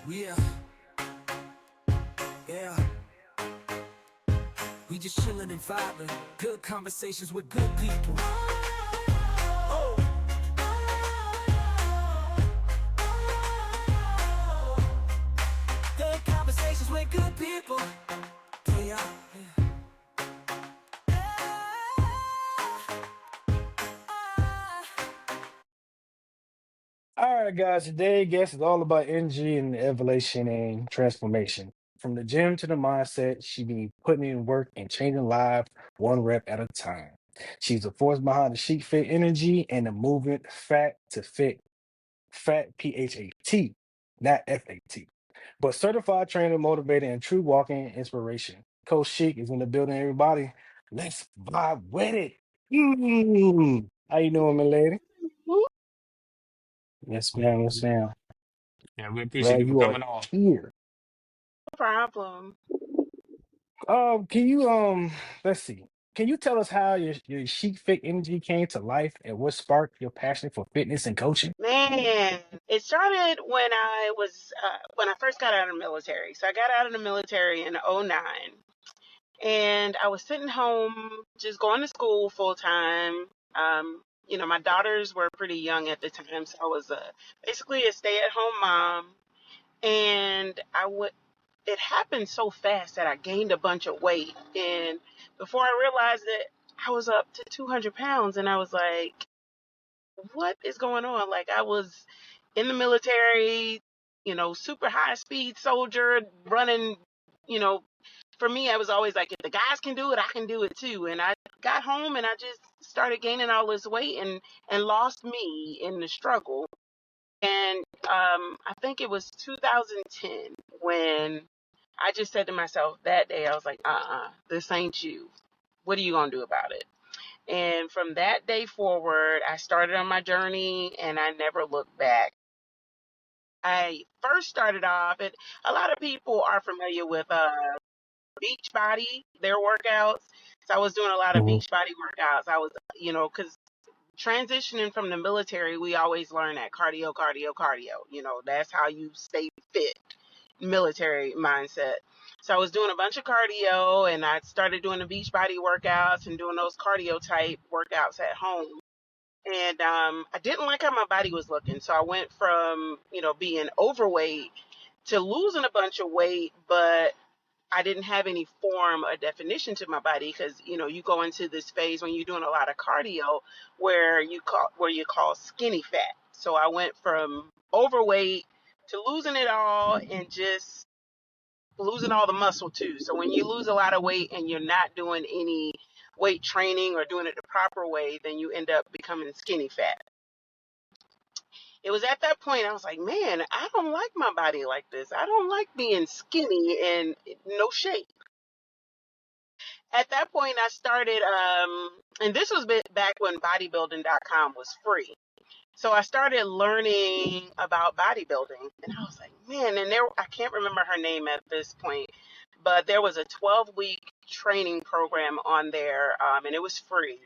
Yeah, yeah. We just chillin' and vibing. Good conversations with good people. Oh. Good conversations with good people. Yeah. All right, guys. Today, guest is all about energy and evolution and transformation. From the gym to the mindset, she be putting in work and changing lives one rep at a time. She's the force behind the Chic Fit energy and the movement Fat to Fit, Fat PHAT, not FAT. But certified trainer, motivator, and true walking inspiration. Coach Chic is in the building, everybody. Let's vibe with it. How you doing, my lady? No Yes, ma'am. Yes, ma'am. Yeah, we appreciate Glad you for you are coming on. here. problem. Can you let's see. Can you tell us how your chic fit energy came to life and what sparked your passion for fitness and coaching? Man, it started when when I first got out of the military. So I got out of the military in '09, and I was sitting home just going to school full time. My daughters were pretty young at the time, so I was basically a stay-at-home mom. And it happened so fast that I gained a bunch of weight. And before I realized it, I was up to 200 pounds. And I was like, what is going on? Like, I was in the military, super high speed soldier running, you know, for me, I was always like, if the guys can do it, I can do it too. And I got home and I just started gaining all this weight and lost me in the struggle. And I think it was 2010 when I just said to myself that day, I was like, this ain't you. What are you going to do about it? And from that day forward, I started on my journey and I never looked back. I first started off, and a lot of people are familiar with Beachbody, their workouts. So I was doing a lot of Mhm. Beachbody workouts. I was, because transitioning from the military, we always learn that cardio, cardio, cardio. That's how you stay fit, military mindset. So I was doing a bunch of cardio and I started doing the Beachbody workouts and doing those cardio type workouts at home. And I didn't like how my body was looking. So I went from, being overweight to losing a bunch of weight, but I didn't have any form or definition to my body because you go into this phase when you're doing a lot of cardio where you call skinny fat. So I went from overweight to losing it all and just losing all the muscle too. So when you lose a lot of weight and you're not doing any weight training or doing it the proper way, then you end up becoming skinny fat. It was at that point I was like, man, I don't like my body like this. I don't like being skinny and no shape. At that point, I started, and this was back when bodybuilding.com was free. So I started learning about bodybuilding, and I was like, man, and I can't remember her name at this point, but there was a 12-week training program on there, and it was free.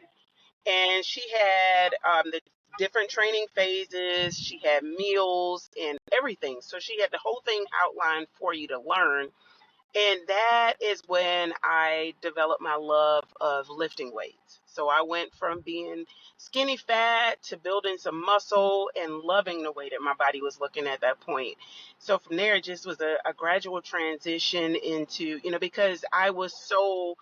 And she had the different training phases, she had meals and everything. So she had the whole thing outlined for you to learn. And that is when I developed my love of lifting weights. So I went from being skinny fat to building some muscle and loving the way that my body was looking at that point. So from there, it just was a gradual transition into, because I was so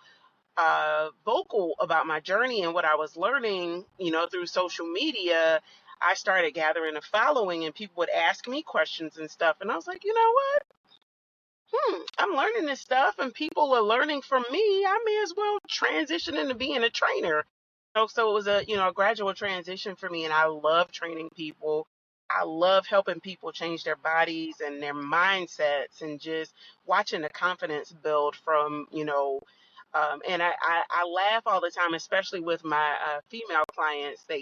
vocal about my journey and what I was learning, through social media. I started gathering a following and people would ask me questions and stuff. And I was like, you know what? I'm learning this stuff and people are learning from me. I may as well transition into being a trainer. So it was a gradual transition for me and I love training people. I love helping people change their bodies and their mindsets and just watching the confidence build and I laugh all the time, especially with my female clients that,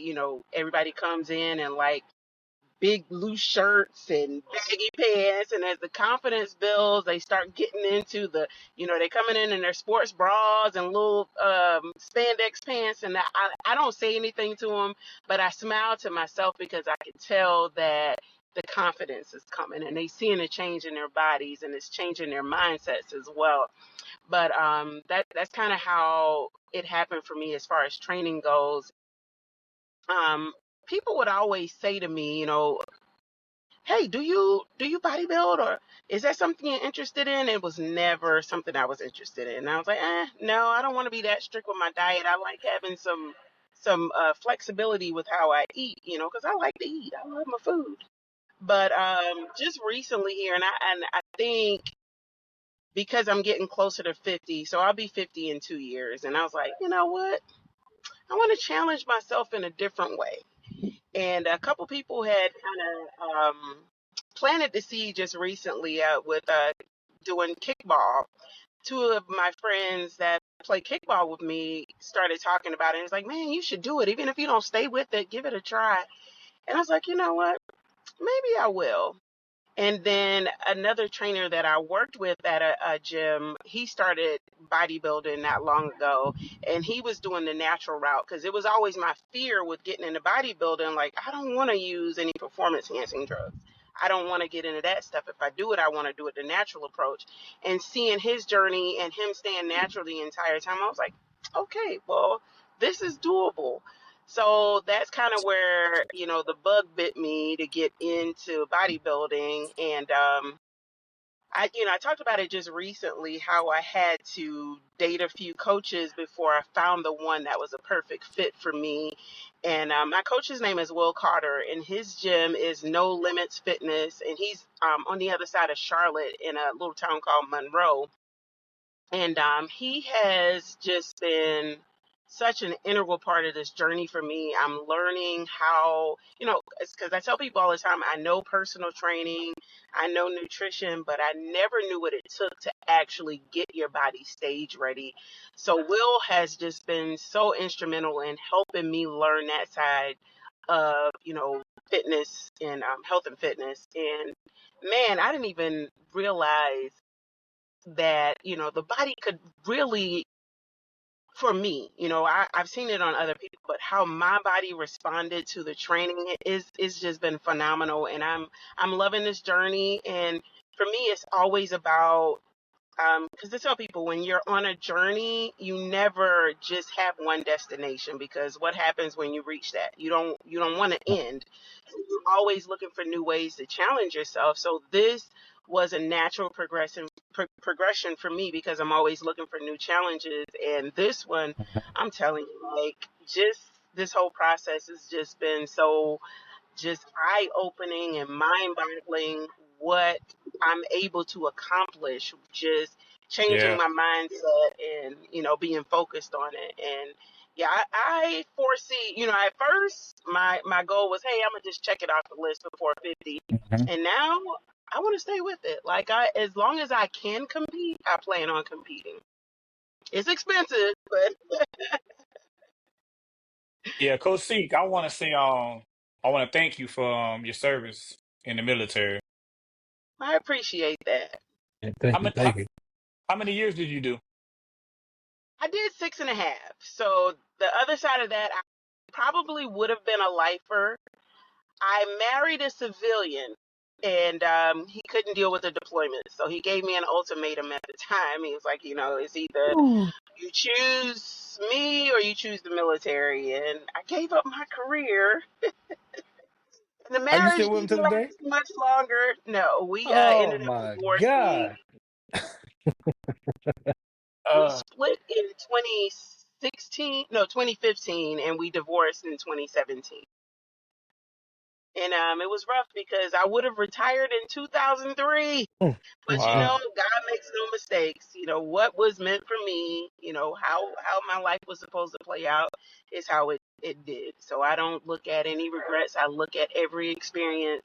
everybody comes in and like big loose shirts and baggy pants, and as the confidence builds they start getting into they coming in their sports bras and little spandex pants, and I don't say anything to them, but I smile to myself because I can tell that the confidence is coming, and they seeing a change in their bodies, and it's changing their mindsets as well. But that's kind of how it happened for me as far as training goes. Um, People would always say to me, hey, do you bodybuild, or is that something you're interested in? It was never something I was interested in. And I was like, no, I don't want to be that strict with my diet. I like having some flexibility with how I eat, because I like to eat. I love my food. But just recently here, and I think because I'm getting closer to 50, so I'll be 50 in 2 years, and I was like, you know what? I want to challenge myself in a different way. And a couple people had kind of planted the seed just recently with doing kickball. Two of my friends that play kickball with me started talking about it. It's like, man, you should do it. Even if you don't stay with it, give it a try. And I was like, you know what? Maybe I will. And then another trainer that I worked with at a gym, he started bodybuilding not long ago, and he was doing the natural route because it was always my fear with getting into bodybuilding. Like, I don't want to use any performance enhancing drugs. I don't want to get into that stuff. If I do it, I want to do it the natural approach. And seeing his journey and him staying natural the entire time, I was like, okay, well, this is doable. So that's kind of where, the bug bit me to get into bodybuilding. And I talked about it just recently, how I had to date a few coaches before I found the one that was a perfect fit for me. And my coach's name is Will Carter, and his gym is No Limits Fitness. And he's on the other side of Charlotte in a little town called Monroe. And he has just been such an integral part of this journey for me. I'm learning how, because I tell people all the time, I know personal training, I know nutrition, but I never knew what it took to actually get your body stage ready. So Will has just been so instrumental in helping me learn that side of, fitness and health and fitness. And man, I didn't even realize that the body could really, for me, I've seen it on other people, but how my body responded to the training is just been phenomenal. And I'm loving this journey. And for me, it's always about, because I tell people, when you're on a journey, you never just have one destination, because what happens when you reach that? You don't want to end. You're always looking for new ways to challenge yourself. So this was a natural progression for me, because I'm always looking for new challenges. And this one, I'm telling you, like, just this whole process has just been so just eye-opening and mind-boggling, what I'm able to accomplish just changing Yeah. my mindset and being focused on it. And yeah, I foresee, at first my goal was, hey, I'm gonna just check it off the list before 50, Mhm. and now I want to stay with it. Like, as long as I can compete, I plan on competing. It's expensive, but Yeah, Coach Seek, I want to thank you for your service in the military. I appreciate that. Yeah, How thank you, many how, thank you. how many years did you do? I did 6.5. So the other side of that, I probably would have been a lifer. I married a civilian, and he couldn't deal with the deployment. So he gave me an ultimatum at the time. He was like, it's either Ooh. you choose me or you choose the military. And I gave up my career. And the Are you marriage still with him to didn't the day? last much longer. No, we Oh ended up my divorcing. God. We Uh, split in 2016, no, 2015, and we divorced in 2017. And it was rough because I would have retired in 2003. Mm, But mm, mm. wow. God makes no mistakes. What was meant for me, how my life was supposed to play out is how it did. So I don't look at any regrets. I look at every experience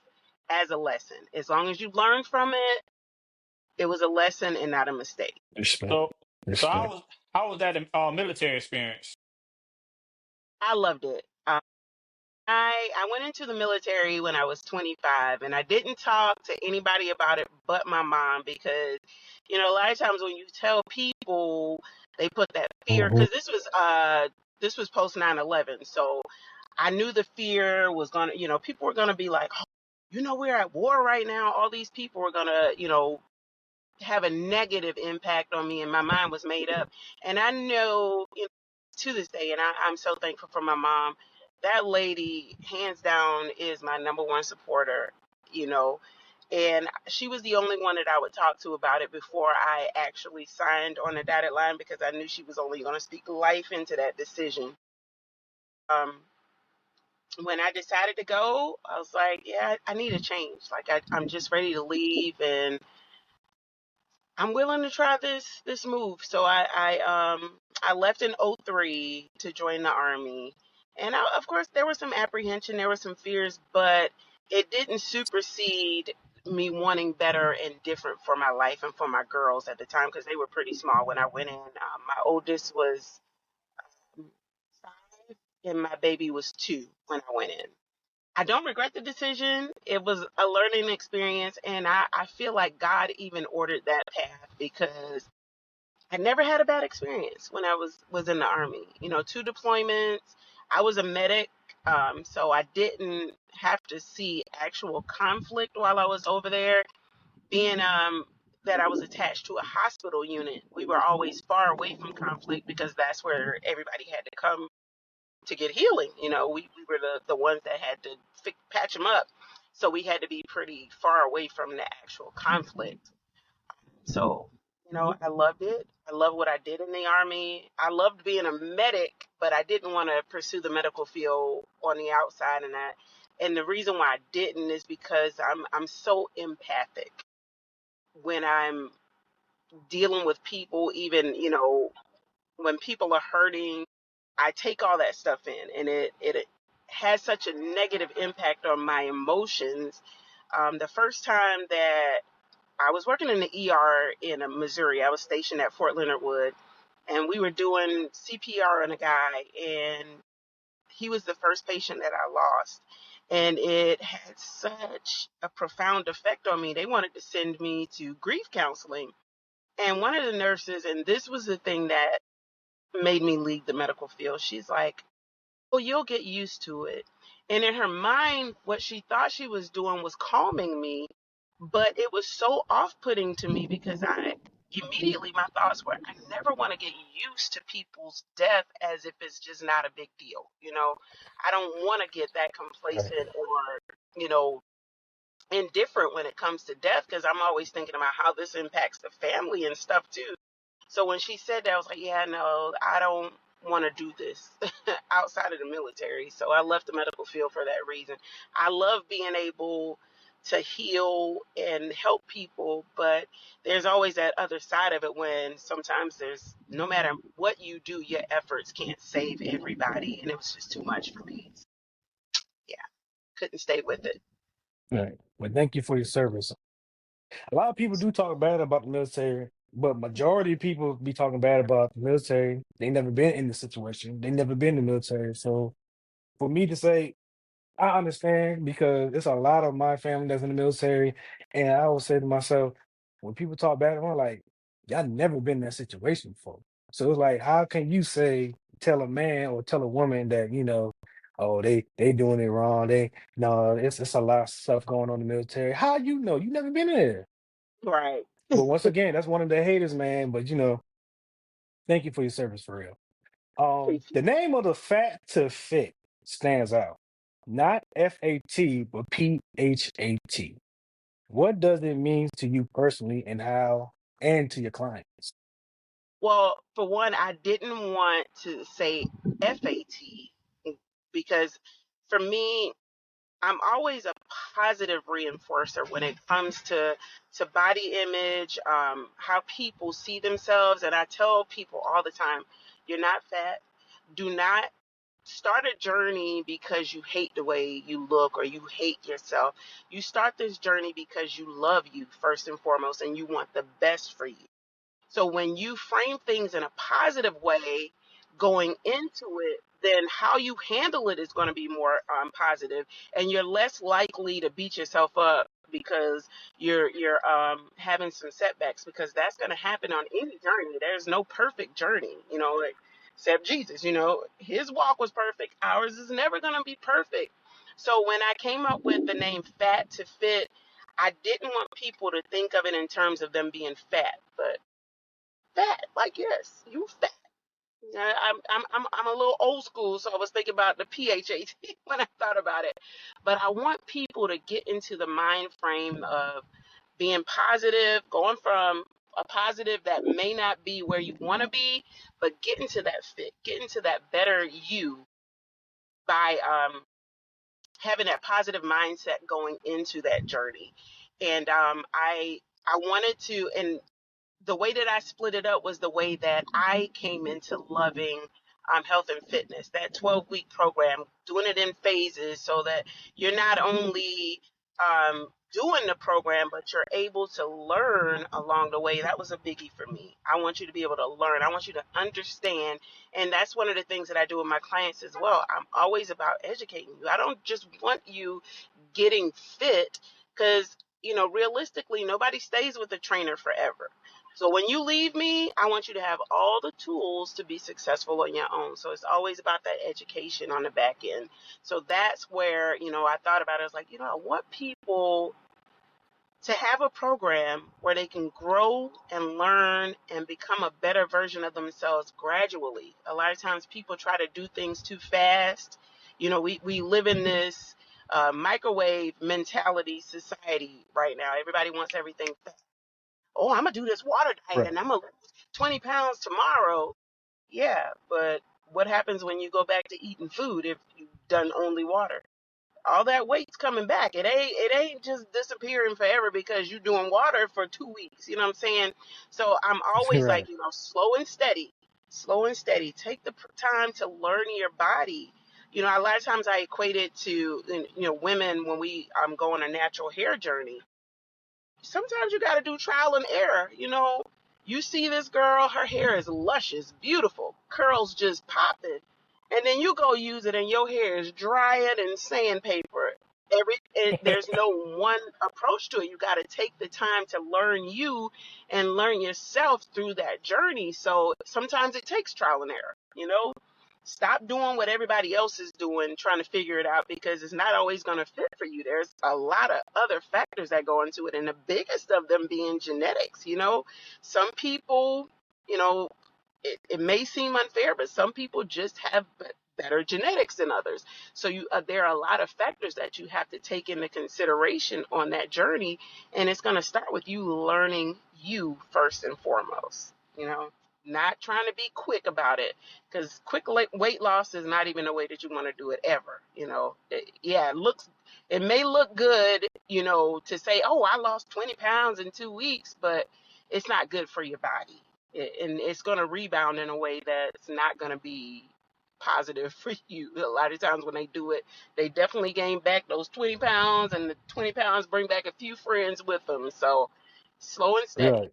as a lesson. As long as you learn from it, it was a lesson and not a mistake. Respect. So so Respect. how was that military experience? I loved it. I went into the military when I was 25, and I didn't talk to anybody about it but my mom, because a lot of times when you tell people, they put that fear, Hmm. because this was post 9/11, so I knew the fear was gonna, people were gonna be like, we're at war right now. All these people are gonna, have a negative impact on me, and my mind was made up. And I know, to this day, and I'm so thankful for my mom. That lady, hands down, is my number one supporter. You know, and she was the only one that I would talk to about it before I actually signed on the dotted line, because I knew she was only going to speak life into that decision. Um, when I decided to go, I was like, yeah, I need a change. Like I'm just ready to leave, and I'm willing to try this move. So I left in '03 to join the army. And of course there was some apprehension, there were some fears, but it didn't supersede me wanting better and different for my life and for my girls at the time, because they were pretty small when I went in. My oldest was 5 and my baby was 2 when I went in. I don't regret the decision. It was a learning experience, and I feel like God even ordered that path, because I never had a bad experience when I was in the army. 2 deployments. I was a medic, so I didn't have to see actual conflict while I was over there. Being that I was attached to a hospital unit, we were always far away from conflict, because that's where everybody had to come to get healing. We were the ones that had to patch them up. So we had to be pretty far away from the actual conflict. So, I loved it. I love what I did in the army. I loved being a medic, but I didn't want to pursue the medical field on the outside and that. And the reason why I didn't is because I'm so empathic when I'm dealing with people, even, when people are hurting. I take all that stuff in, and it has such a negative impact on my emotions. The first time that I was working in the ER in Missouri, I was stationed at Fort Leonard Wood, and we were doing CPR on a guy, and he was the first patient that I lost. And it had such a profound effect on me. They wanted to send me to grief counseling. And one of the nurses, and this was the thing that made me leave the medical field, she's like, well, you'll get used to it. And in her mind, what she thought she was doing was calming me, but it was so off-putting to me, because immediately my thoughts were, I never want to get used to people's death as if it's just not a big deal. I don't want to get that Right. complacent or, you know, indifferent when it comes to death, because I'm always thinking about how this impacts the family and stuff too. So when she said that, I was like, yeah, no, I don't want to do this outside of the military. So I left the medical field for that reason. I love being able to heal and help people, but there's always that other side of it, when sometimes there's, no matter what you do, your efforts can't save everybody. And it was just too much for me. Yeah, couldn't stay with it. Right. Well, thank you for your service. A lot of people do talk bad about the military, but majority of people be talking bad about the military. They never been in the situation. They never been in the military. So for me to say, I understand, because it's a lot of my family that's in the military, and I always say to myself, when people talk bad, I'm like, y'all never been in that situation before. So it's like, how can you tell a man or tell a woman that, oh, they doing it wrong. They no, it's a lot of stuff going on in the military. How you know? You never been there. Right. But once again, that's one of the haters, man. But thank you for your service for real. The name of the Fat to Fit stands out. Not FAT, but PHAT. What does it mean to you personally, and to your clients? Well, for one, I didn't want to say FAT, because for me, I'm always a positive reinforcer when it comes to body image, how people see themselves. And I tell people all the time, you're not fat. Do not start a journey because you hate the way you look or you hate yourself. You start this journey because you love you first and foremost, and you want the best for you. So when you frame things in a positive way going into it, then how you handle it is going to be more positive, and you're less likely to beat yourself up because you're having some setbacks, because that's going to happen on any journey. There's no perfect journey, like, except Jesus. His walk was perfect. Ours is never going to be perfect. So when I came up with the name Fat to Fit, I didn't want people to think of it in terms of them being fat, but fat, like yes, you fat. I'm a little old school, so I was thinking about the PHAT when I thought about it. But I want people to get into the mind frame of being positive, going from a positive that may not be where you want to be, but get into that fit, get into that better you by having that positive mindset going into that journey. And I wanted to, and the way that I split it up was the way that I came into loving health and fitness. That 12-week program, doing it in phases, so that you're not only doing the program, but you're able to learn along the way. That was a biggie for me. I want you to be able to learn. I want you to understand. And that's one of the things that I do with my clients as well. I'm always about educating you. I don't just want you getting fit because, realistically, nobody stays with a trainer forever. So when you leave me, I want you to have all the tools to be successful on your own. So it's always about that education on the back end. So that's where, I thought about it. I was like, I want people to have a program where they can grow and learn and become a better version of themselves gradually. A lot of times people try to do things too fast. We live in this microwave mentality society right now. Everybody wants everything fast. Oh, I'm going to do this water diet Right. and I'm going to lose 20 pounds tomorrow. Yeah, but what happens when you go back to eating food if you've done only water? All that weight's coming back. It ain't just disappearing forever because you're doing water for 2 weeks. You know what I'm saying? So I'm always Right. like, slow and steady, slow and steady. Take the time to learn your body. A lot of times I equate it to, women when we go on a natural hair journey. Sometimes you got to do trial and error. You see this girl, her hair is luscious, beautiful, curls just popping, and then you go use it and your hair is drier than sandpaper. There's no one approach to it. You got to take the time to learn you and learn yourself through that journey. So sometimes it takes trial and error. Stop doing what everybody else is doing, trying to figure it out, because it's not always going to fit for you. There's a lot of other factors that go into it, and the biggest of them being genetics. Some people, you know, it may seem unfair, but some people just have better genetics than others. So there are a lot of factors that you have to take into consideration on that journey, and it's going to start with you learning you first and foremost. Not trying to be quick about it, because quick weight loss is not even a way that you want to do it ever. Yeah, it may look good, to say, oh, I lost 20 pounds in 2 weeks, but it's not good for your body. And it's going to rebound in a way that's not going to be positive for you. A lot of times when they do it, they definitely gain back those 20 pounds, and the 20 pounds bring back a few friends with them. So slow and steady. Right.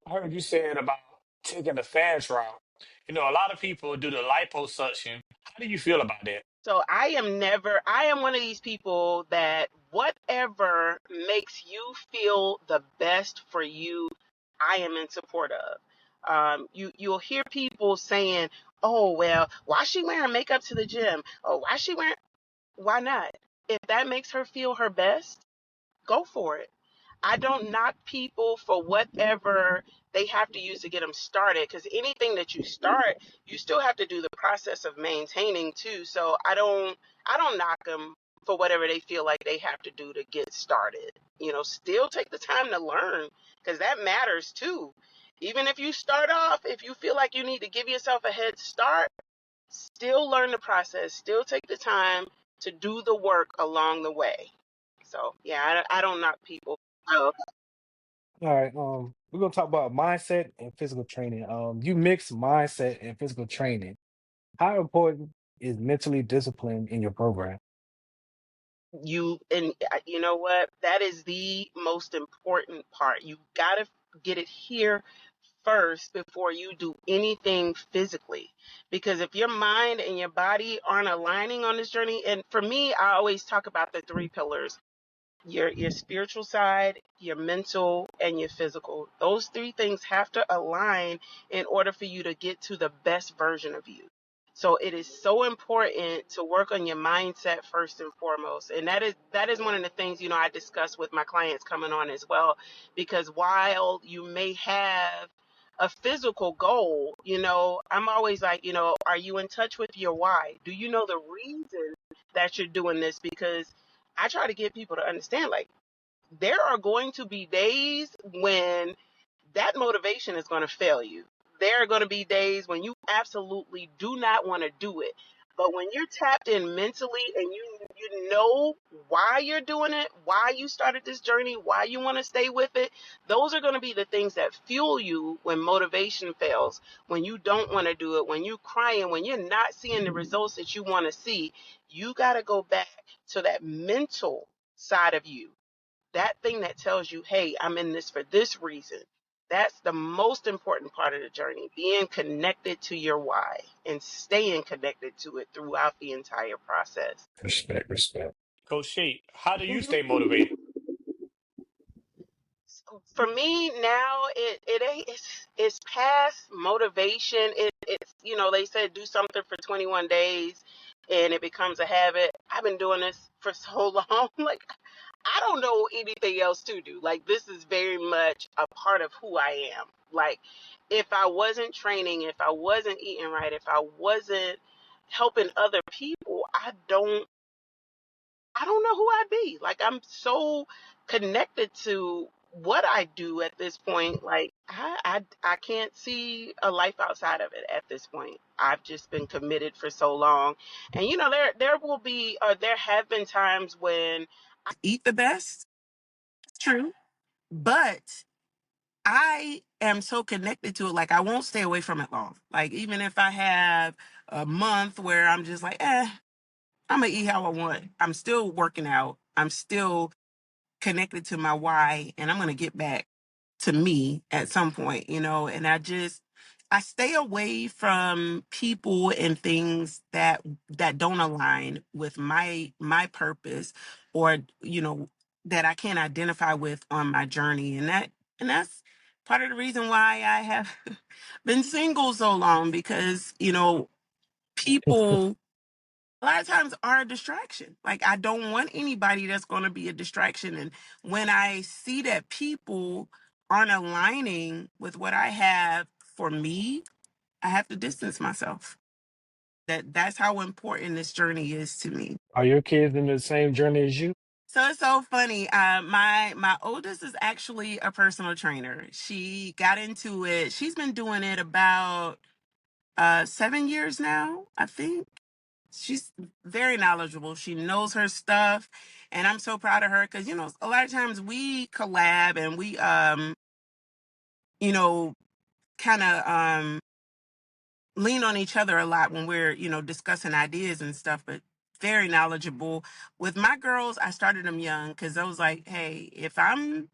I heard you said about taking the fast route. A lot of people do the liposuction. How do you feel about that? So I am one of these people that whatever makes you feel the best for you, I am in support of. You'll hear people saying, oh, well, why is she wearing makeup to the gym? Oh, why not? If that makes her feel her best, go for it. I don't knock people for whatever they have to use to get them started, because anything that you start, you still have to do the process of maintaining too. So I don't knock them for whatever they feel like they have to do to get started. Still take the time to learn, because that matters too. Even if you start off, if you feel like you need to give yourself a head start, still learn the process, still take the time to do the work along the way. So yeah, I don't knock people. Oh, All right. We're gonna talk about mindset and physical training. You mix mindset and physical training. How important is mentally discipline in your program? you know what? That is the most important part. You got to get it here first before you do anything physically. Because if your mind and your body aren't aligning on this journey, and for me, I always talk about the three pillars: your spiritual side, your mental, and your physical. Those three things have to align in order for you to get to the best version of you. So it is so important to work on your mindset first and foremost. And that is one of the things, I discuss with my clients coming on as well, because while you may have a physical goal, I'm always like, are you in touch with your why? Do you know the reason that you're doing this? Because I try to get people to understand, like, there are going to be days when that motivation is going to fail you. There are going to be days when you absolutely do not want to do it. But when you're tapped in mentally and you know why you're doing it, why you started this journey, why you want to stay with it, those are going to be the things that fuel you when motivation fails, when you don't want to do it, when you're crying, when you're not seeing the results that you want to see. You got to go back to that mental side of you, that thing that tells you, hey, I'm in this for this reason. That's the most important part of the journey, being connected to your why and staying connected to it throughout the entire process. Respect, respect. Coach Shake, how do you stay motivated? For me now, it ain't, it's past motivation. It's, they said do something for 21 days and it becomes a habit. I've been doing this for so long. Like, I don't know anything else to do. Like, this is very much a part of who I am. Like, if I wasn't training, if I wasn't eating right, if I wasn't helping other people, I don't know who I'd be. Like, I'm so connected to what I do at this point. Like, I can't see a life outside of it at this point. I've just been committed for so long. And there will be, or there have been times when eat the best, true, but I am so connected to it. Like, I won't stay away from it long. Like, even if I have a month where I'm just like, I'm gonna eat how I want, I'm still working out, I'm still connected to my why, and I'm going to get back to me at some point, and I stay away from people and things that don't align with my purpose, or that I can't identify with on my journey. And that's part of the reason why I have been single so long, because people a lot of times are a distraction. Like, I don't want anybody that's going to be a distraction. And when I see that people aren't aligning with what I have for me, I have to distance myself. That's how important this journey is to me. Are your kids in the same journey as you? So it's so funny. My oldest is actually a personal trainer. She got into it. She's been doing it about 7 years now, I think. She's very knowledgeable. She knows her stuff, and I'm so proud of her, because a lot of times we collab and we you know kind of lean on each other a lot when we're discussing ideas and stuff. But very knowledgeable. With my girls, I started them young, because I was like, hey, if I'm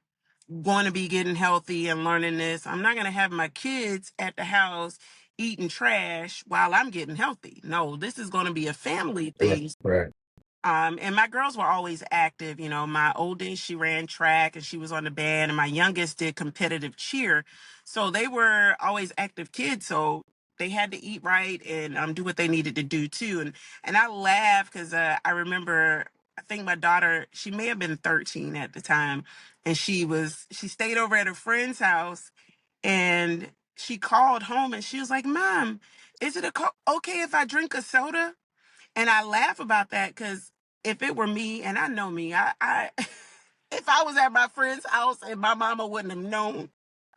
going to be getting healthy and learning this, I'm not going to have my kids at the house eating trash while I'm getting healthy. No, this is going to be a family Right, thing. right. And my girls were always active. My oldest, she ran track and she was on the band, and my youngest did competitive cheer. So they were always active kids. So they had to eat right and do what they needed to do too. And I laugh because I remember, I think my daughter, she may have been 13 at the time, and she stayed over at a friend's house, and she called home and she was like, Mom, is it okay if I drink a soda? And I laugh about that, because if it were me, and I know me, I if I was at my friend's house and my mama wouldn't have known,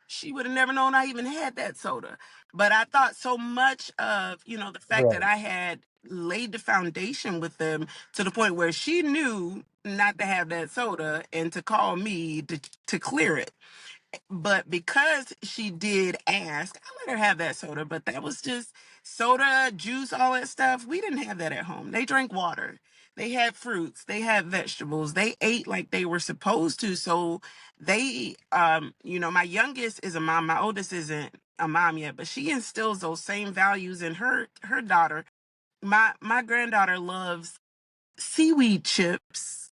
she would have never known I even had that soda. But I thought so much of, the fact that Right. I had laid the foundation with them, to the point where she knew not to have that soda and to call me to clear it. But because she did ask, I let her have that soda. But that was just soda, juice, all that stuff. We didn't have that at home. They drank water. They had fruits. They had vegetables. They ate like they were supposed to. So my youngest is a mom. My oldest isn't a mom yet, but she instills those same values in her daughter. My granddaughter loves seaweed chips,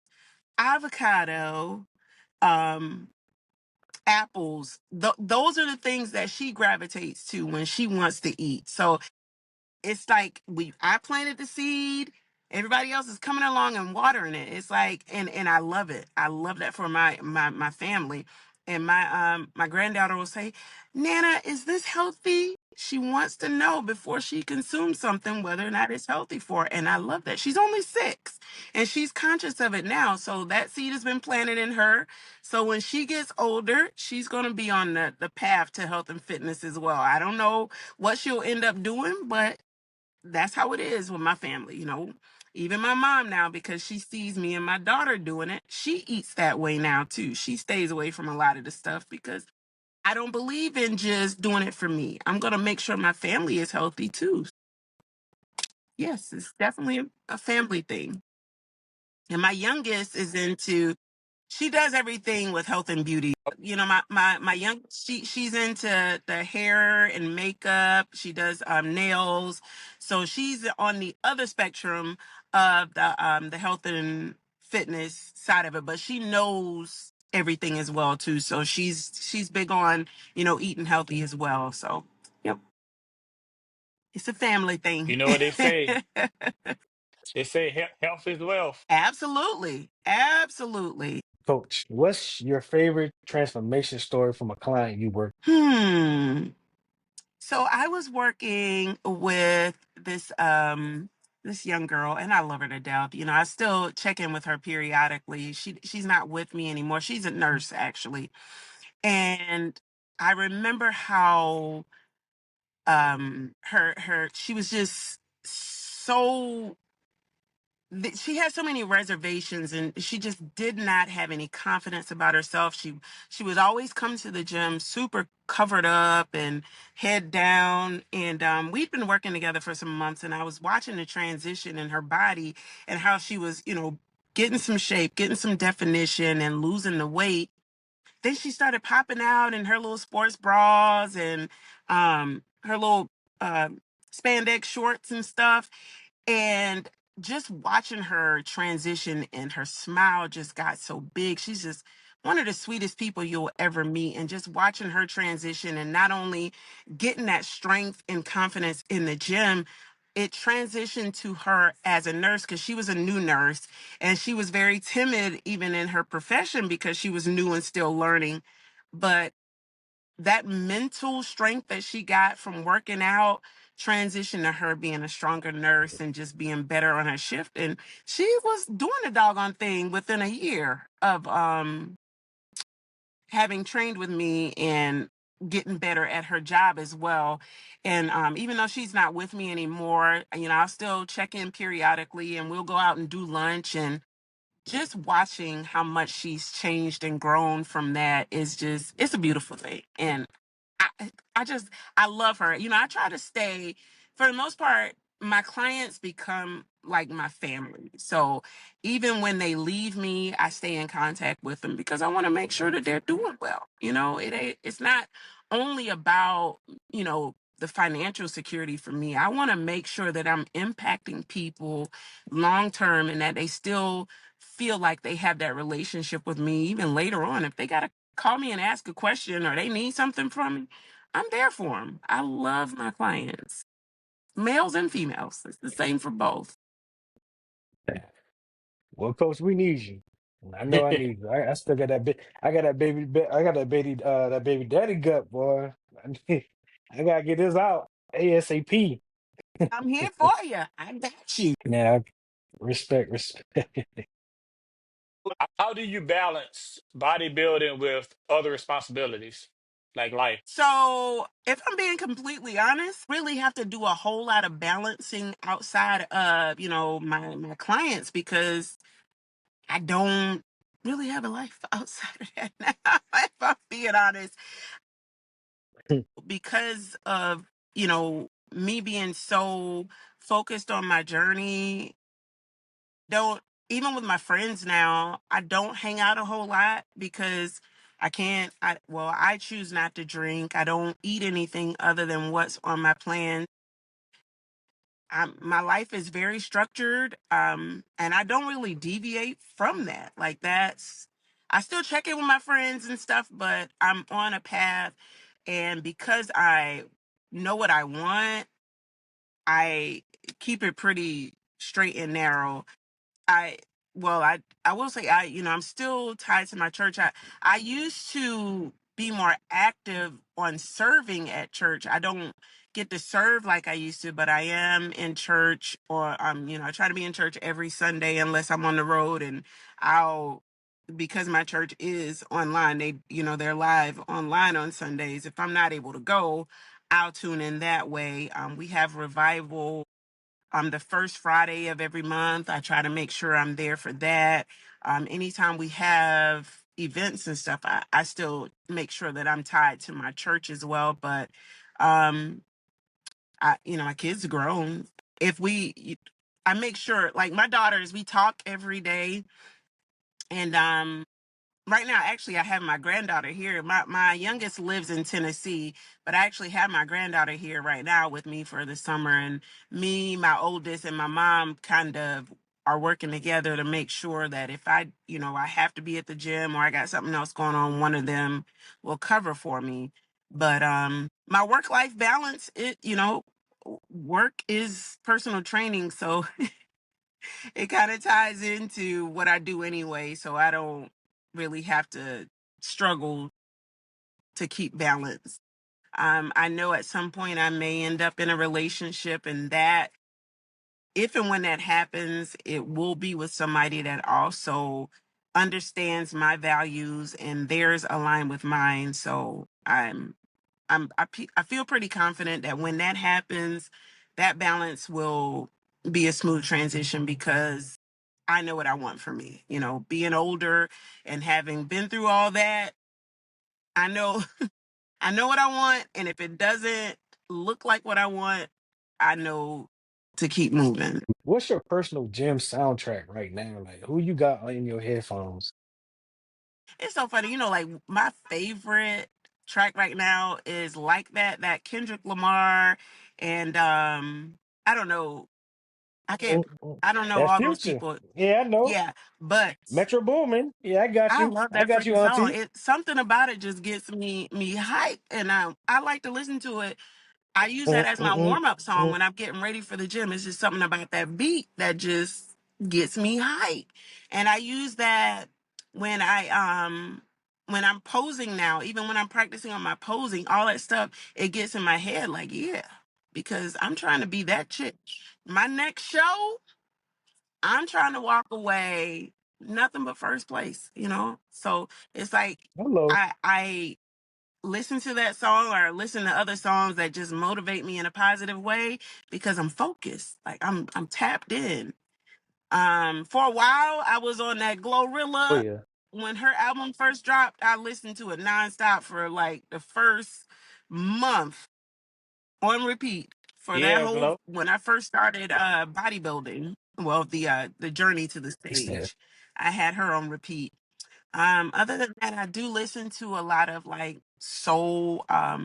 avocado, um, apples. Those are the things that she gravitates to when she wants to eat. So it's like I planted the seed, everybody else is coming along and watering it. It's like, and I love it. I love that for my family. And my granddaughter will say, Nana, is this healthy? She wants to know before she consumes something whether or not it's healthy for her. And I love that. She's only 6 and she's conscious of it now. So that seed has been planted in her. So when she gets older, she's going to be on the path to health and fitness as well. I don't know what she'll end up doing, but that's how it is with my family, Even my mom now, because she sees me and my daughter doing it, she eats that way now too. She stays away from a lot of the stuff because I don't believe in just doing it for me. I'm going to make sure my family is healthy too. Yes, it's definitely a family thing. And my youngest is into, she does everything with health and beauty. My young, she's into the hair and makeup. She does nails. So she's on the other spectrum of the health and fitness side of it, but she knows everything as well too. So she's big on, eating healthy as well. So yep, it's a family You thing. know what they say? They say health is wealth. Absolutely. Absolutely. Coach, what's your favorite transformation story from a client you work? Hmm. So I was working with this young girl, and I love her to death. I still check in with her periodically. She's not with me anymore. She's a nurse actually. And I remember how her she was just so she had so many reservations, and she just did not have any confidence about herself. She would always come to the gym super covered up and head down, and we'd been working together for some months, and I was watching the transition in her body and how she was, getting some shape, getting some definition, and losing the weight. Then she started popping out in her little sports bras and her little uh, spandex shorts and stuff, and just watching her transition, and her smile just got so big. She's just one of the sweetest people you'll ever meet. And just watching her transition, and not only getting that strength and confidence in the gym, it transitioned to her as a nurse, because she was a new nurse and she was very timid even in her profession because she was new and still learning. But that mental strength that she got from working out transitioned to her being a stronger nurse and just being better on her shift. And she was doing the doggone thing within a year of having trained with me and getting better at her job as well. And even though she's not with me anymore, I'll still check in periodically, and we'll go out and do lunch. And just watching how much she's changed and grown from that is just, it's a beautiful thing. And I, I just, I love her. I try to stay, for the most part, my clients become like my family. So even when they leave me, I stay in contact with them because I want to make sure that they're doing well. It's not only about, the financial security for me. I want to make sure that I'm impacting people long term, and that they still feel like they have that relationship with me even later on. If they got to call me and ask a question or they need something from me, I'm there for them. I love my clients, males and females. It's the same for both. Well, coach, we need you. I know I need you. I still got that I got that I got that baby daddy gut, boy. I, I gotta get this out ASAP. I'm here for you. I got you. Now, respect. How do you balance bodybuilding with other responsibilities like life? So, if I'm being completely honest, really have to do a whole lot of balancing outside of, my clients, because I don't really have a life outside of that now, if I'm being honest. Because of, me being so focused on my journey, don't, even with my friends now, I don't hang out a whole lot because I choose not to drink. I don't eat anything other than what's on my plan. My life is very structured, and I don't really deviate from that. Like, I still check in with my friends and stuff, but I'm on a path, and because I know what I want, I keep it pretty straight and narrow. I I will say I'm still tied to my church. I used to be more active on serving at church. I don't get to serve like I used to, but I am in church, or I try to be in church every Sunday unless I'm on the road. And I'll because my church is online, they're live online on Sundays. If I'm not able to go, I'll tune in that way. We have revival the first Friday of every month. I try to make sure I'm there for that. Anytime we have events and stuff, I still make sure that I'm tied to my church as well. But um, my kids are grown. If I make sure, like my daughters, we talk every day, and right now, actually, I have my granddaughter here. My youngest lives in Tennessee, but I actually have my granddaughter here right now with me for the summer. And me, my oldest, and my mom kind of are working together to make sure that if I have to be at the gym or I got something else going on, one of them will cover for me. But my work-life balance, work is personal training, so it kind of ties into what I do anyway, so I don't really have to struggle to keep balance. I know at some point I may end up in a relationship, and that, if and when that happens, it will be with somebody that also understands my values and theirs align with mine. So I feel pretty confident that when that happens, that balance will be a smooth transition because I know what I want for me. Being older and having been through all that, I know I know what I want, and if it doesn't look like what I want, I know to keep moving. What's your personal gym soundtrack right now? Like, who you got in your headphones? It's so funny, like my favorite track right now is like that Kendrick Lamar, and I don't know, I can't Mm, mm. I don't know That all those Future. people. Yeah, I know. Yeah, but Metro Boomin. Yeah, I got I you. love I that got you, freaking song. Auntie. It something about it just gets me hyped, and I like to listen to it. I use that Mm, as mm, my mm, warm up song mm. when I'm getting ready for the gym. It's just something about that beat that just gets me hyped, and I use that when when I'm posing now. Even when I'm practicing on my posing, all that stuff, it gets in my head. Like, yeah, because I'm trying to be that chick. My next show, I'm trying to walk away nothing but first place. So it's like Hello. I listen to that song or listen to other songs that just motivate me in a positive way because I'm focused. Like I'm tapped in. For a while I was on that Oh Glorilla. yeah. When her album first dropped, I listened to it nonstop for like the first month on repeat for that Yeah, whole Glow. when I first started bodybuilding. Well, the journey to the It's that. stage. I had her on repeat. Other than that, I do listen to a lot of like soul,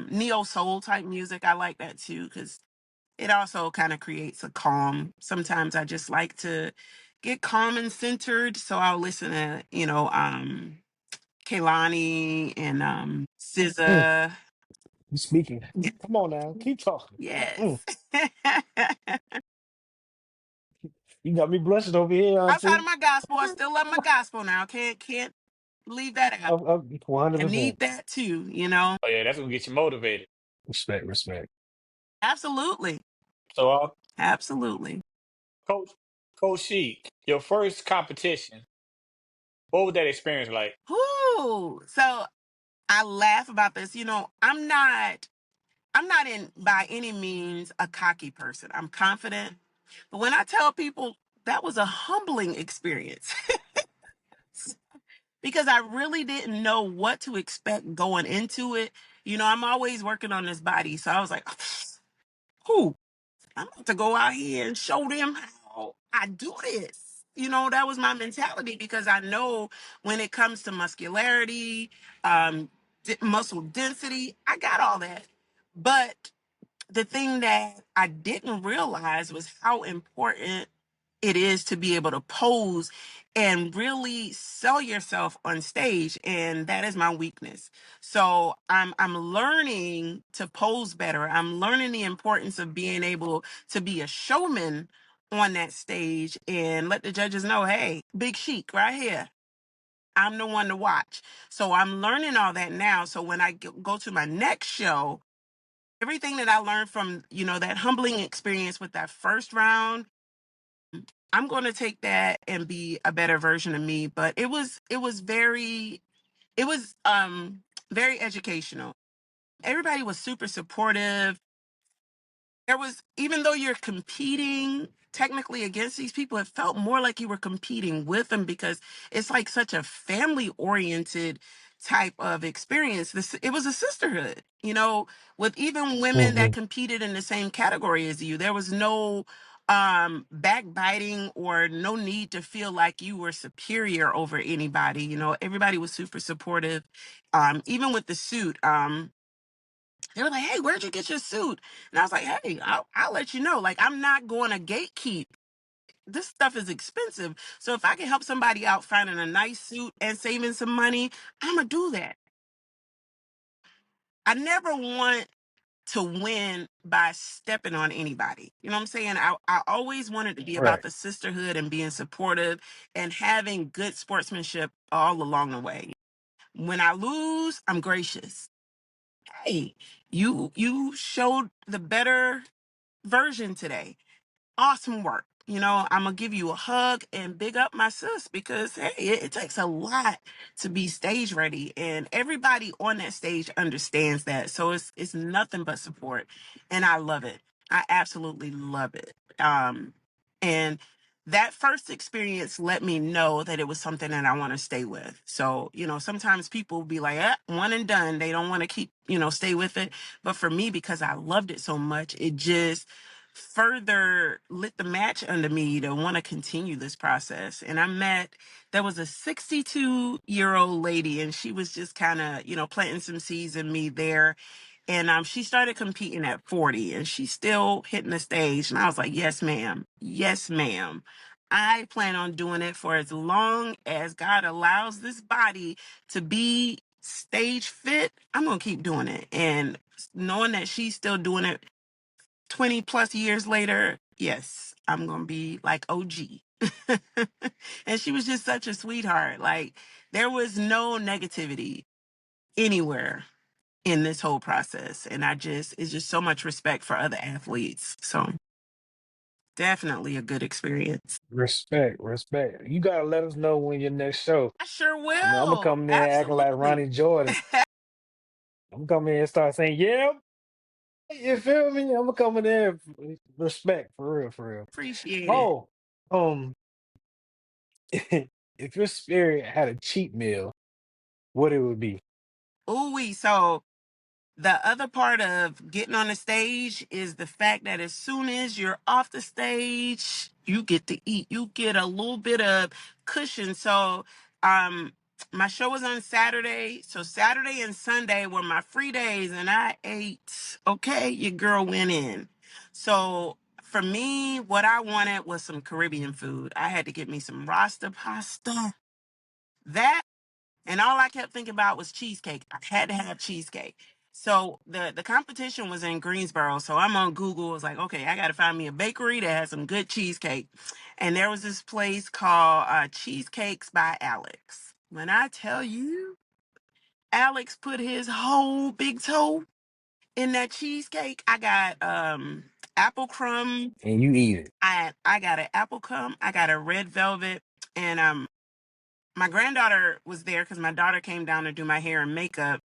neo soul type music. I like that too because it also kind of creates a calm. Sometimes I just like to get calm and centered, so I'll listen to Kaylani and Mm, SZA. you speaking. Come on now. Keep talking. Mm, Yes. you got me blushing over here, Outside Auntie. of my gospel, I still love my gospel now. Can't leave that out. Of I 100%. need that too. Oh yeah, that's gonna get you motivated. Respect, respect. Absolutely. So, Absolutely. Coach, Coach Sheik, your first competition, what was that experience like? Whoo. So I laugh about this. I'm not in by any means a cocky person. I'm confident. But when I tell people that was a humbling experience because I really didn't know what to expect going into it. I'm always working on this body. So I was like, whoo, I'm about to go out here and show them how I do this. That was my mentality because I know when it comes to muscularity, muscle density, I got all that. But the thing that I didn't realize was how important it is to be able to pose and really sell yourself on stage, and that is my weakness. So I'm learning to pose better. I'm learning the importance of being able to be a showman on that stage and let the judges know, hey, Big Chic right here, I'm the one to watch. So I'm learning all that now. So when I go to my next show, everything that I learned from, that humbling experience with that first round, I'm going to take that and be a better version of me. But it was very educational. Everybody was super supportive. There was, even though you're competing technically against these people, it felt more like you were competing with them, because it's like such a family oriented type of experience. It was a sisterhood, with even women that Hmm. competed in the same category as you. There was no backbiting or no need to feel like you were superior over anybody. Everybody was super supportive. Even with the suit, they were like, hey, where'd you get your suit? And I was like, hey, I'll let you know. Like, I'm not going to gatekeep. This stuff is expensive. So if I can help somebody out finding a nice suit and saving some money, I'm going to do that. I never want to win by stepping on anybody. You know what I'm saying? I always wanted to be about Right. the sisterhood and being supportive and having good sportsmanship all along the way. When I lose, I'm gracious. Hey, you showed the better version today. Awesome work. I'm gonna give you a hug and big up my sis, because hey, it takes a lot to be stage ready, and everybody on that stage understands that. So it's nothing but support, and I love it. I absolutely love it. And that first experience let me know that it was something that I want to stay with. So, sometimes people be like, one and done. They don't want to keep, stay with it. But for me, because I loved it so much, it just further lit the match under me to want to continue this process. And there was a 62-year-old lady, and she was just kind of, planting some seeds in me there. And she started competing at 40, and she's still hitting the stage. And I was like, yes, ma'am. Yes, ma'am. I plan on doing it for as long as God allows this body to be stage fit. I'm going to keep doing it. And knowing that she's still doing it 20 plus years later, yes, I'm going to be like OG. And she was just such a sweetheart. Like, there was no negativity anywhere in this whole process. And it's just so much respect for other athletes. So definitely a good experience. Respect, respect. You gotta let us know when your next show. I sure I mean, I'm gonna will. come in there acting like Absolutely. Ronnie Jordan. I'm gonna come in and start saying, "Yeah, you feel me?" I'm gonna come in there, respect for real, for real. Appreciate it. Oh, um, if your spirit had a cheat meal, what it would be? Ooh, so the other part of getting on the stage is the fact that as soon as you're off the stage, you get to eat. You get a little bit of cushion. So, my show was on Saturday. So Saturday and Sunday were my free days, and I ate. Okay, your girl went in. So for me, what I wanted was some Caribbean food. I had to get me some Rasta pasta. That, and all I kept thinking about was cheesecake. I had to have cheesecake. So the competition was in Greensboro. So I'm on Google. I was like, okay, I got to find me a bakery that has some good cheesecake. And there was this place called Cheesecakes by Alex. When I tell you, Alex put his whole big toe in that cheesecake. I got apple crumb. And you eat it. I got an apple crumb. I got a red velvet, and my granddaughter was there because my daughter came down to do my hair and makeup.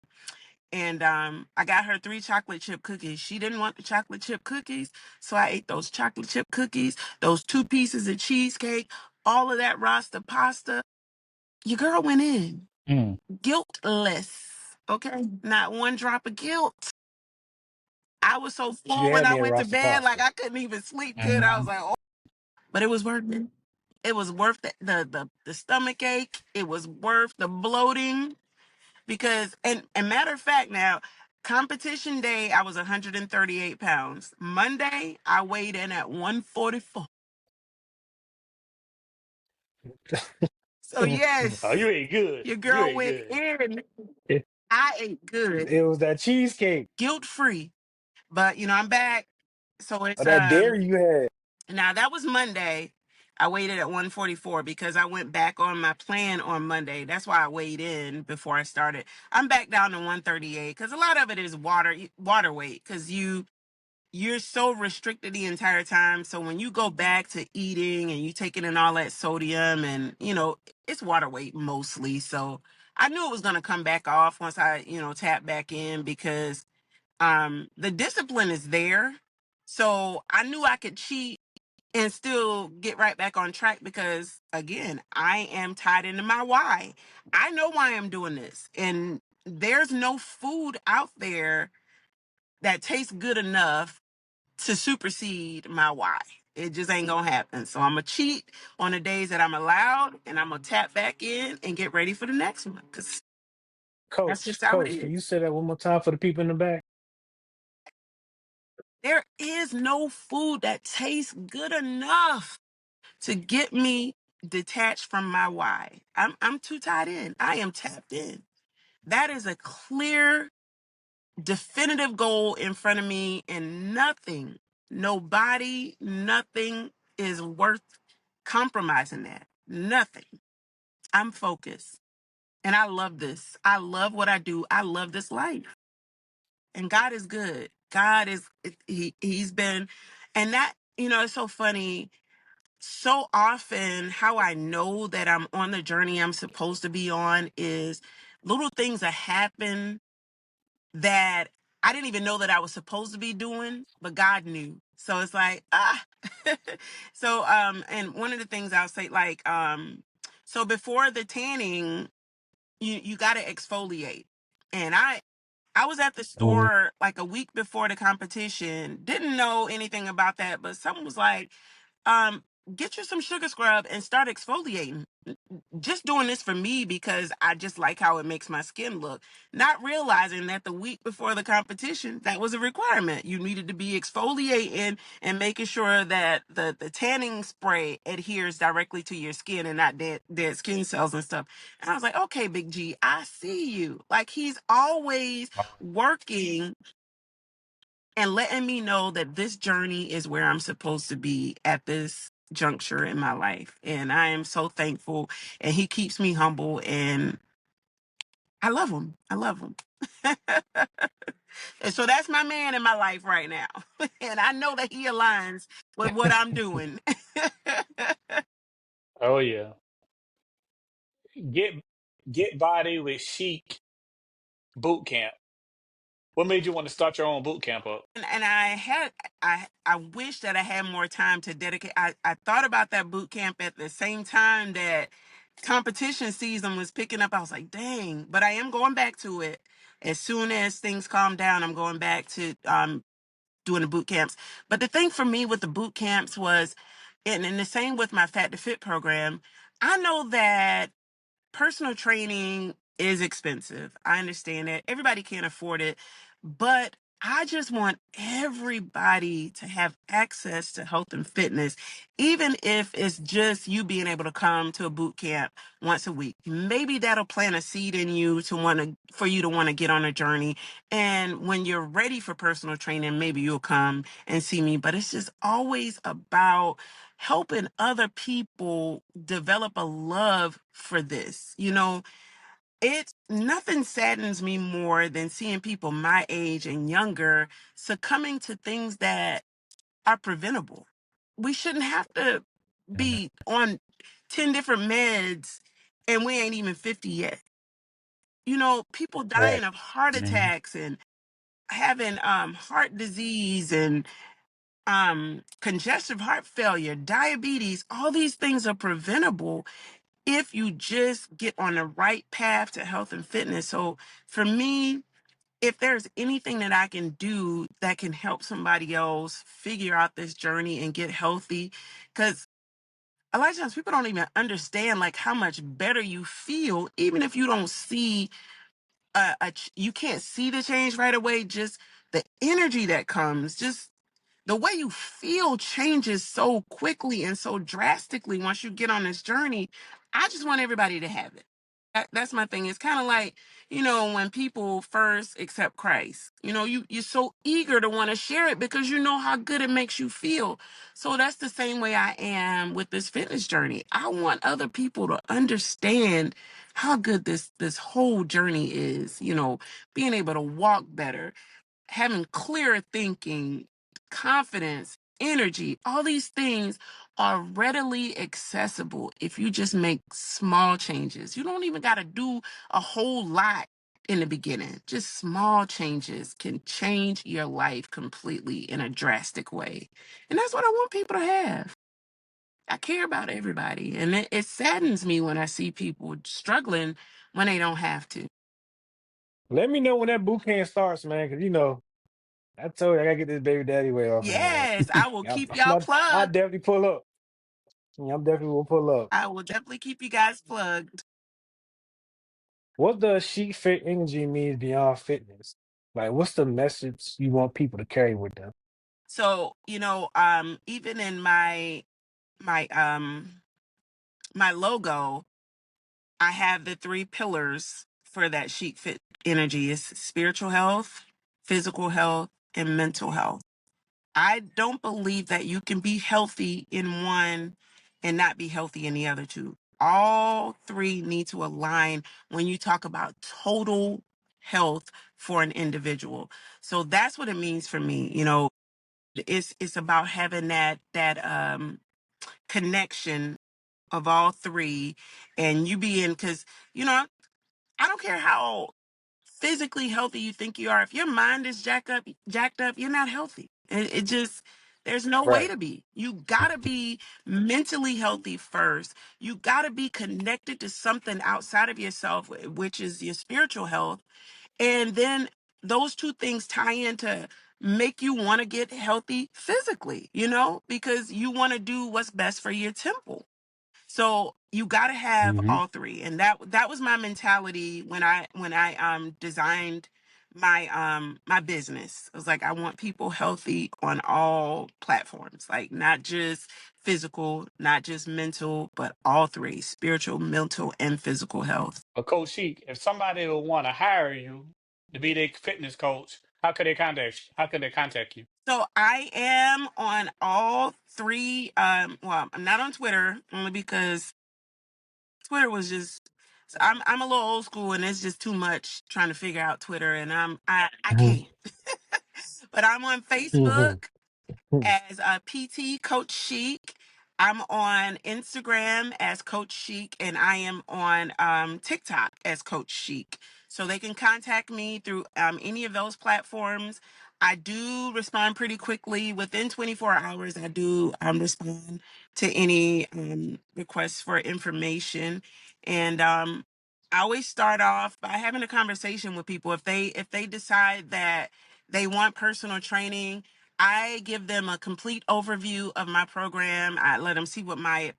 And I got her 3 chocolate chip cookies. She didn't want the chocolate chip cookies, so I ate those chocolate chip cookies, those 2 pieces of cheesecake, all of that Rasta pasta. Your girl went in Mm. guiltless. Okay, not one drop of guilt. I was so You full when had I me at went to Rasta bed, like pasta. I couldn't even sleep good. I was Mhm. like, oh, but it was worth it. It was worth the stomach ache. It was worth the bloating. Because, and matter of fact, now competition day I was 138 pounds. Monday I weighed in at 144. So Oh, yes, you ate good. your You girl ate went good. in. it, I ate good, it was that cheesecake guilt free. But I'm back. So or it's that dairy you had. now that was Monday. I waited at 144 because I went back on my plan on Monday. That's why I weighed in before I started. I'm back down to 138 because a lot of it is water weight because you're so restricted the entire time. So when you go back to eating and you taking in all that sodium and it's water weight mostly. So I knew it was gonna come back off once I tap back in because the discipline is there. So I knew I could cheat and still get right back on track because again, I am tied into my why. I know why I'm doing this. And there's no food out there that tastes good enough to supersede my why. It just ain't gonna happen. So I'm gonna cheat on the days that I'm allowed and I'm gonna tap back in and get ready for the next one. Cause that's just how it Coach, can is. you say that one more time for the people in the back? There is no food that tastes good enough to get me detached from my why. I'm too tied in. I am tapped in. That is a clear, definitive goal in front of me, and nothing is worth compromising that. Nothing. I'm focused. And I love this. I love what I do. I love this life. And God is good. God is he's been and that, it's so funny. So often how I know that I'm on the journey I'm supposed to be on is little things that happen that I didn't even know that I was supposed to be doing, but God knew. So it's like, so and one of the things I'll say, like, so before the tanning, you gotta exfoliate. And I was at the Mhm. store like a week before the competition, didn't know anything about that, but someone was like, um, get you some sugar scrub and start exfoliating. Just doing this for me because I just like how it makes my skin look. Not realizing that the week before the competition, that was a requirement. You needed to be exfoliating and making sure that the tanning spray adheres directly to your skin and not dead skin cells and stuff. And I was like, okay, Big G, I see you. Like he's always working and letting me know that this journey is where I'm supposed to be at this juncture in my life. And I am so thankful. And he keeps me humble and I love him. I love him. And so that's my man in my life right now. And I know that he aligns with what I'm doing. Oh yeah. Get get body with Chic boot camp. What made you want to start your own boot camp up? And I wish that I had more time to dedicate. I thought about that boot camp at the same time that competition season was picking up. I was like, dang, but I am going back to it. As soon as things calm down, I'm going back to doing the boot camps. But the thing for me with the boot camps was, and the same with my Fat to Fit program, I know that personal training is expensive. I understand that. Everybody can't afford it. But I just want everybody to have access to health and fitness, even if it's just you being able to come to a boot camp once a week. Maybe that'll plant a seed in you for you to want to get on a journey. And when you're ready for personal training, maybe you'll come and see me. But it's just always about helping other people develop a love for this. It nothing saddens me more than seeing people my age and younger succumbing to things that are preventable. We shouldn't have to be on 10 different meds and we ain't even 50 yet. People dying Right. of heart Mhm. attacks and having heart disease and congestive heart failure, diabetes, all these things are preventable if you just get on the right path to health and fitness. So for me, if there's anything that I can do that can help somebody else figure out this journey and get healthy, because a lot of times people don't even understand like how much better you feel, even if you don't see you can't see the change right away, just the energy that comes, just the way you feel changes so quickly and so drastically once you get on this journey. I just want everybody to have it. That's my thing. It's kind of like, when people first accept Christ, you're so eager to want to share it because you know how good it makes you feel. So that's the same way I am with this fitness journey. I want other people to understand how good this whole journey is, being able to walk better, having clearer thinking, confidence, energy, all these things are readily accessible if you just make small changes. You don't even got to do a whole lot in the beginning. Just small changes can change your life completely in a drastic way. And that's what I want people to have. I care about everybody. And it saddens me when I see people struggling when they don't have to. Let me know when that boot camp starts, man, because I told you I gotta get this baby daddy way off of man. Yes, I will I'm, keep y'all I plugged. definitely pull up. Yeah, I'm definitely will pull up. I will definitely keep you guys plugged. What does chic fit energy mean beyond fitness? Like, what's the message you want people to carry with them? So, even in my my logo, I have the three pillars for that chic fit energy is spiritual health, physical health, and mental health. I don't believe that you can be healthy in one and not be healthy in the other two. All three need to align when you talk about total health for an individual. So that's what it means for me. It's about having that connection of all three, and you being, because I don't care how physically healthy you think you are. If your mind is jacked up, you're not healthy. It just, there's no way Right. to be. You gotta be mentally healthy first. You gotta be connected to something outside of yourself, which is your spiritual health. And then those two things tie into make you want to get healthy physically, because you want to do what's best for your temple. So you got to have Hmm. all three, and that was my mentality when I designed my business. I was like, I want people healthy on all platforms, like not just physical, not just mental, but all three: spiritual, mental, and physical health. But Coach Sheik, if somebody will want to hire you to be their fitness coach, how could they contact you? How could they contact you? So I am on all three. Well, I'm not on Twitter only because Twitter was just. So I'm a little old school, and it's just too much trying to figure out Twitter, and I Hmm. can't. But I'm on Hmm. Facebook as PT Coach Chic. I'm on Instagram as Coach Chic, and I am on TikTok as Coach Chic. So they can contact me through any of those platforms. I do respond pretty quickly. Within 24 hours, I do respond to any requests for information. And I always start off by having a conversation with people. If they decide that they want personal training, I give them a complete overview of my program. I let them see what the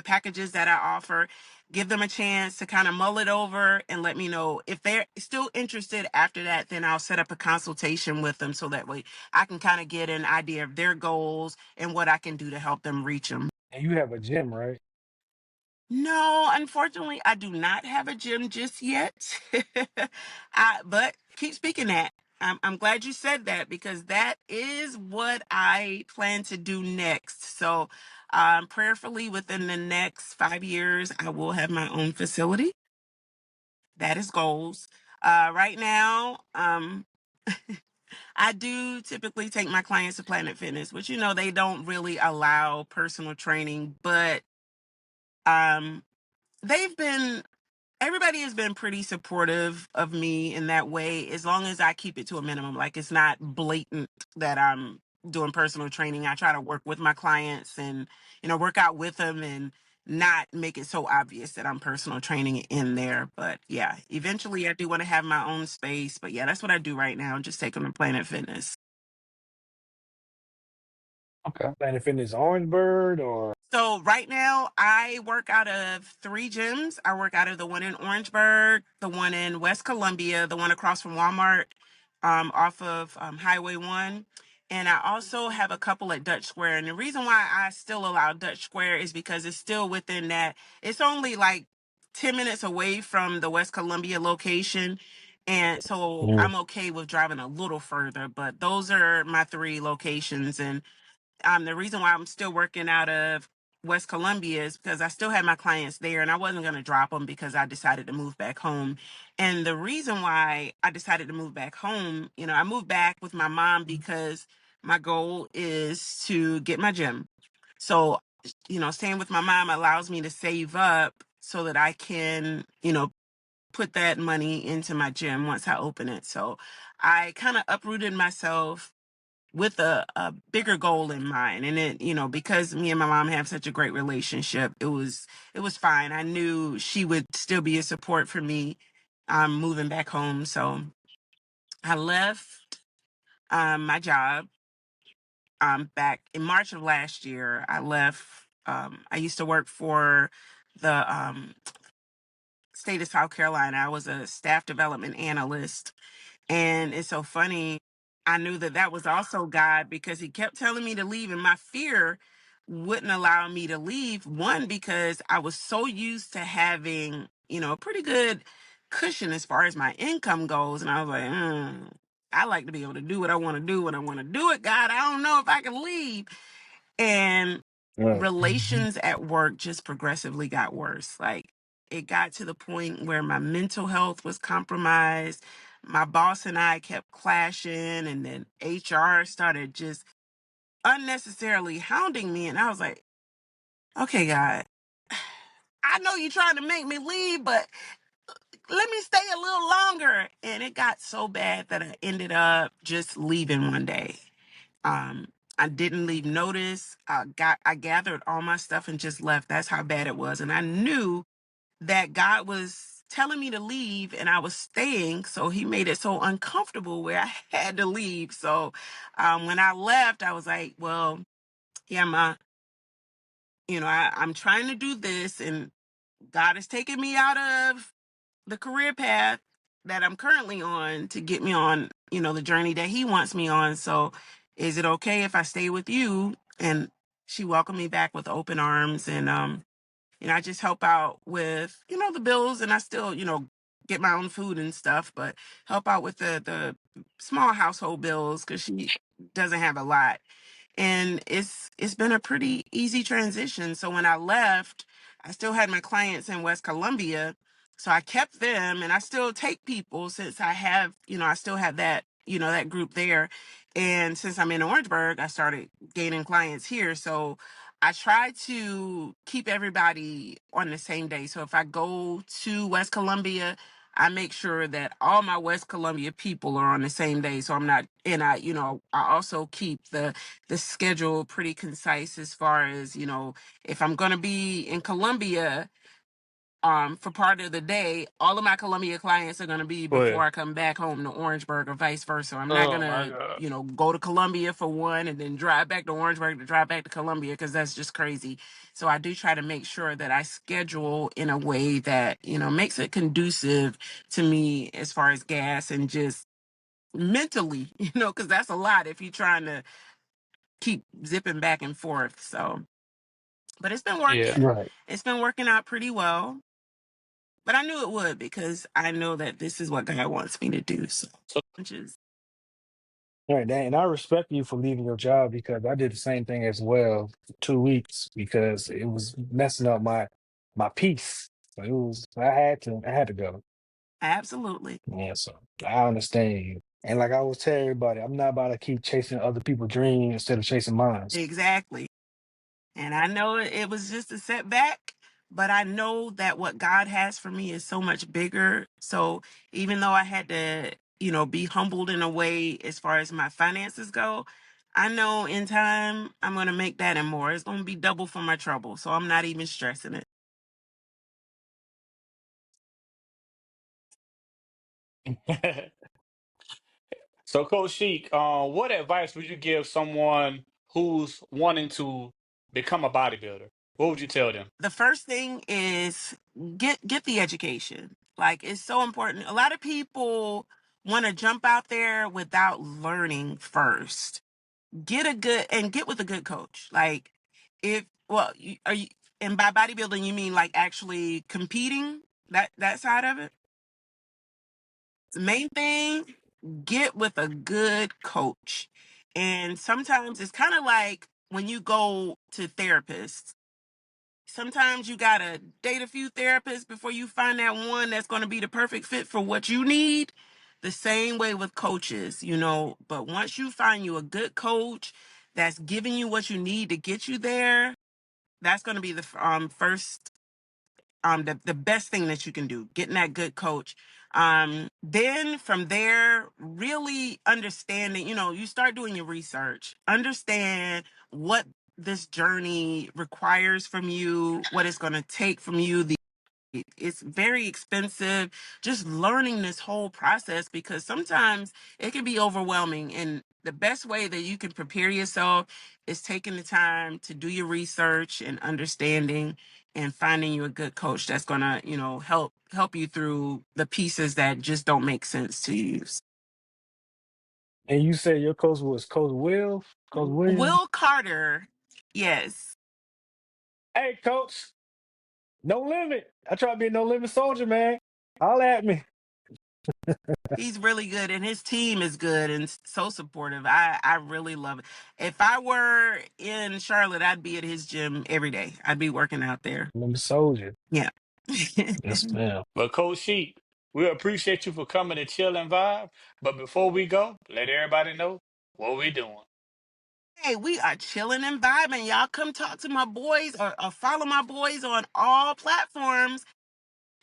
packages that I offer, give them a chance to kind of mull it over and let me know if they're still interested after that. Then I'll set up a consultation with them so that way I can kind of get an idea of their goals and what I can do to help them reach them. And you have a gym, right? No, unfortunately, I do not have a gym just yet. But keep speaking that. I'm glad you said that because that is what I plan to do next. So, prayerfully, within the next 5 years, I will have my own facility. That is goals. Right now, I do typically take my clients to Planet Fitness, which they don't really allow personal training, but um, they've been everybody has been pretty supportive of me in that way, as long as I keep it to a minimum. Like, it's not blatant that I'm doing personal training. I try to work with my clients and, work out with them and not make it so obvious that I'm personal training in there. But yeah, eventually I do want to have my own space. But yeah, that's what I do right now. Just take them to Planet Fitness. Okay. Planet Fitness Orangeburg or So right now I work out of three gyms. I work out of the one in Orangeburg, the one in West Columbia, the one across from Walmart, off of Highway 1. And I also have a couple at Dutch Square. And the reason why I still allow Dutch Square is because it's still within that. It's only like 10 minutes away from the West Columbia location. And so Mm. I'm okay with driving a little further, but those are my three locations. And the reason why I'm still working out of West Columbia is because I still had my clients there and I wasn't going to drop them because I decided to move back home. And the reason why I decided to move back home, I moved back with my mom because my goal is to get my gym. So, staying with my mom allows me to save up so that I can, put that money into my gym once I open it. So I kind of uprooted myself with a bigger goal in mind. And it, because me and my mom have such a great relationship, it was fine. I knew she would still be a support for me moving back home. So I left my job back in March of last year. I left. I used to work for the state of South Carolina. I was a staff development analyst. And it's so funny. I knew that that was also God because he kept telling me to leave, and my fear wouldn't allow me to leave. One, because I was so used to having, a pretty good cushion as far as my income goes. And I was like, I like to be able to do what I want to do when I want to do it. God, I don't know if I can leave. And Right. relations at work just progressively got worse. Like it got to the point where my mental health was compromised. My boss and I kept clashing, and then HR started just unnecessarily hounding me. And I was like, okay, God, I know you're trying to make me leave, but let me stay a little longer. And it got so bad that I ended up just leaving one day. Um, I didn't leave notice. I gathered all my stuff and just left. That's how bad it was. And I knew that God was telling me to leave and I was staying. So he made it so uncomfortable where I had to leave. So when I left, I was like, well, yeah, I'm trying to do this and God is taking me out of the career path that I'm currently on to get me on, the journey that he wants me on. So is it okay if I stay with you? And she welcomed me back with open arms. And I just help out with, the bills, and I still, get my own food and stuff, but help out with the small household bills because she doesn't have a lot. And it's been a pretty easy transition. So when I left, I still had my clients in West Columbia. So I kept them and I still take people since I have, I still have that, that group there. And since I'm in Orangeburg, I started gaining clients here. So I try to keep everybody on the same day. So if I go to West Columbia, I make sure that all my West Columbia people are on the same day. So I'm not, and I also keep the schedule pretty concise as far as, if I'm going to be in Columbia for part of the day, all of my Columbia clients are going to be Go before ahead. I come back home to Orangeburg or vice versa. I'm not going Oh my to, God. go to Columbia for one and then drive back to Orangeburg to drive back to Columbia because that's just crazy. So I do try to make sure that I schedule in a way that, makes it conducive to me as far as gas and just mentally, because that's a lot if you're trying to keep zipping back and forth. So, but it's been Yeah. working. Right. It's been working out pretty well. But I knew it would because I know that this is what God wants me to do. So, So which is Right. And I respect you for leaving your job because I did the same thing as well for 2 weeks because it was messing up my peace. So it was I had to go. absolutely Yeah, so I understand you. And like I always tell everybody, I'm not about to keep chasing other people's dreams instead of chasing mine. exactly. And I know it was just a setback, but I know that what God has for me is so much bigger. So even though I had to, be humbled in a way as far as my finances go, I know in time I'm going to make that and more. It's going to be double for my trouble. So I'm not even stressing it. so Coach Sheik, what advice would you give someone who's wanting to become a bodybuilder? What would you tell them? The first thing is get the education. Like it's so important. A lot of people want to jump out there without learning first. get with a good coach. Like, if well, are you, and by bodybuilding you mean like actually competing, that side of it? The main thing, get with a good coach. And sometimes it's kind of like when you go to therapists. Sometimes you gotta date a few therapists before you find that one that's going to be the perfect fit for what you need. The same way with coaches, but once you find you a good coach that's giving you what you need to get you there, that's going to be the first, the best thing that you can do, getting that good coach. Then from there, really understanding, you start doing your research, understand what this journey requires from you, what it's going to take from you. It's very expensive, just learning this whole process, because sometimes it can be overwhelming. And the best way that you can prepare yourself is taking the time to do your research and understanding, and finding you a good coach that's going to, help you through the pieces that just don't make sense to you. And you said your coach was Coach Williams. Will Carter, yes. Hey, coach, no limit. I try to be a no limit soldier, man. Holla at me. He's really good, and his team is good and so supportive. I really love it. If I were in Charlotte, I'd be at his gym every day. I'd be working out there. Limit soldier. Yeah. Yes, ma'am. But Coach Sheik, we appreciate you for coming to chill and vibe. But before we go, let everybody know what we doing. Hey, we are chilling and vibing. Y'all come talk to my boys, or follow my boys on all platforms.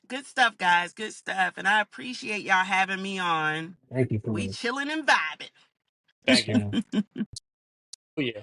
Good stuff, guys. Good stuff. And I appreciate y'all having me on. Thank you, We Queen. chilling and vibing. Yes, Thank you. ma'am. Oh, yeah.